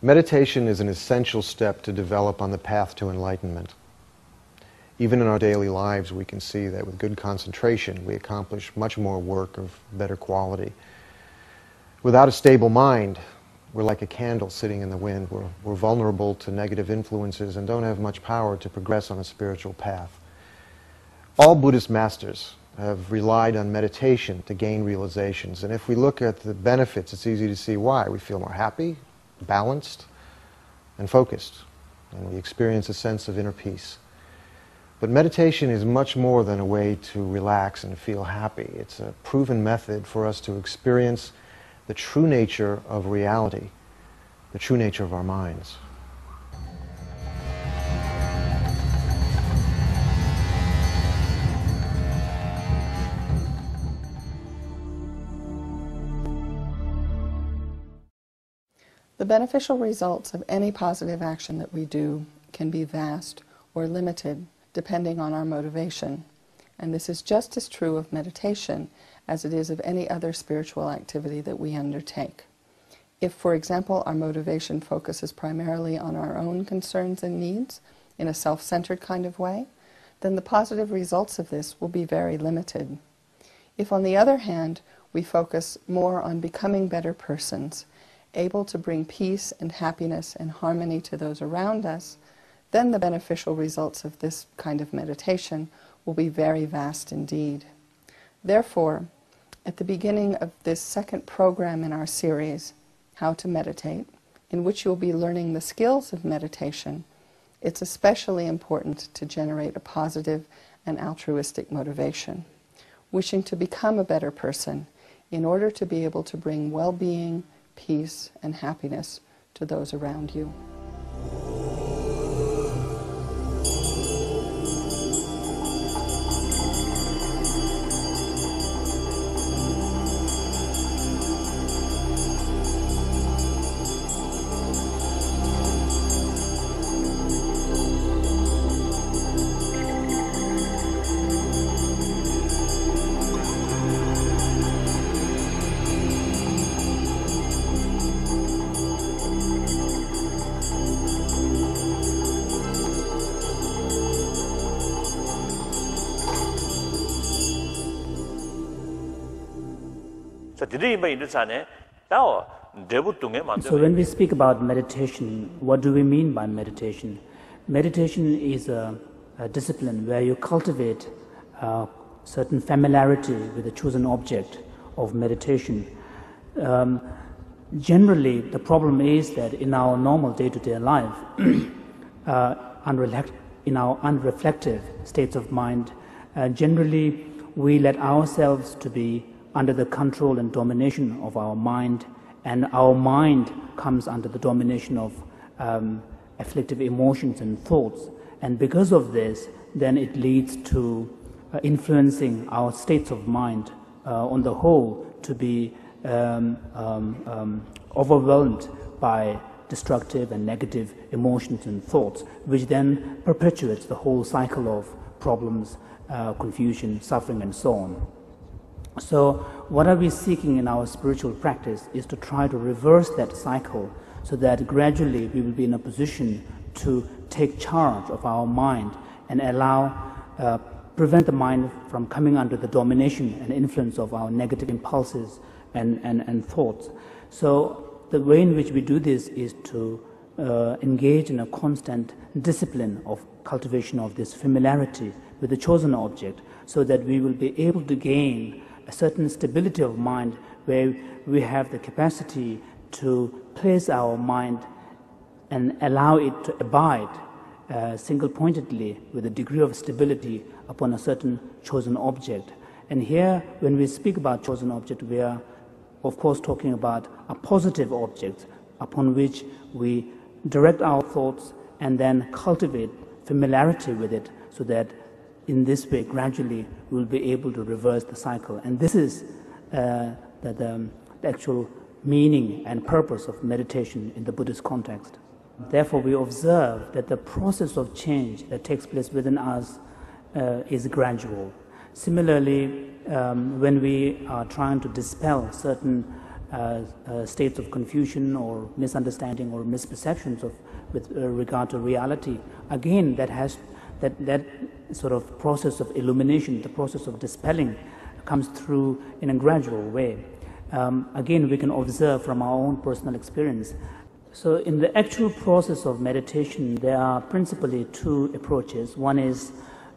Meditation is an essential step to develop on the path to enlightenment. Even in our daily lives, we can see that with good concentration, we accomplish much more work of better quality. Without a stable mind, we're like a candle sitting in the wind. We're vulnerable to negative influences and don't have much power to progress on a spiritual path. All Buddhist masters have relied on meditation to gain realizations. And if we look at the benefits, it's easy to see why. We feel more happy, balanced, and focused. And we experience a sense of inner peace. But meditation is much more than a way to relax and feel happy. It's a proven method for us to experience the true nature of reality, the true nature of our minds. The beneficial results of any positive action that we do can be vast or limited depending on our motivation. And this is just as true of meditation as it is of any other spiritual activity that we undertake. If, for example, our motivation focuses primarily on our own concerns and needs in a self-centered kind of way, then the positive results of this will be very limited. If, on the other hand, we focus more on becoming better persons, able to bring peace and happiness and harmony to those around us, then the beneficial results of this kind of meditation will be very vast indeed. Therefore, at the beginning of this second program in our series, How to Meditate, in which you'll be learning the skills of meditation, it's especially important to generate a positive and altruistic motivation, wishing to become a better person in order to be able to bring well-being, peace, and happiness to those around you. So when we speak about meditation, what do we mean by meditation? Meditation is a discipline where you cultivate certain familiarity with a chosen object of meditation. Generally, the problem is that in our normal day-to-day life, in our unreflective states of mind, generally we let ourselves to be under the control and domination of our mind, and our mind comes under the domination of afflictive emotions and thoughts. And because of this, then it leads to influencing our states of mind on the whole to be overwhelmed by destructive and negative emotions and thoughts, which then perpetuates the whole cycle of problems, confusion, suffering, and so on. So what are we seeking in our spiritual practice is to try to reverse that cycle so that gradually we will be in a position to take charge of our mind and prevent the mind from coming under the domination and influence of our negative impulses and thoughts. So the way in which we do this is to engage in a constant discipline of cultivation of this familiarity with the chosen object, so that we will be able to gain a certain stability of mind where we have the capacity to place our mind and allow it to abide single-pointedly with a degree of stability upon a certain chosen object. And here, when we speak about chosen object, we are of course talking about a positive object upon which we direct our thoughts and then cultivate familiarity with it, so that in this way gradually we will be able to reverse the cycle. And this is the actual meaning and purpose of meditation in the Buddhist context. Therefore, we observe that the process of change that takes place within us is gradual. Similarly, when we are trying to dispel certain states of confusion or misunderstanding or misperceptions with regard to reality. Again, that sort of process of illumination, the process of dispelling, comes through in a gradual way. Again, we can observe from our own personal experience. So in the actual process of meditation, there are principally two approaches. One is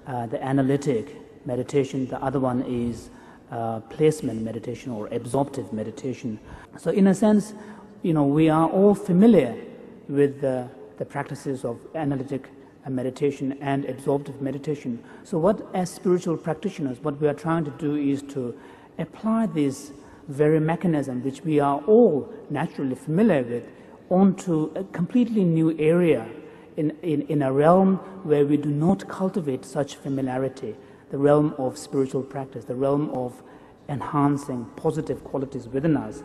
the analytic meditation, the other one is placement meditation or absorptive meditation. So in a sense, we are all familiar with the practices of analytic meditation and absorptive meditation. So what, as spiritual practitioners, what we are trying to do is to apply this very mechanism, which we are all naturally familiar with, onto a completely new area in a realm where we do not cultivate such familiarity, the realm of spiritual practice, the realm of enhancing positive qualities within us.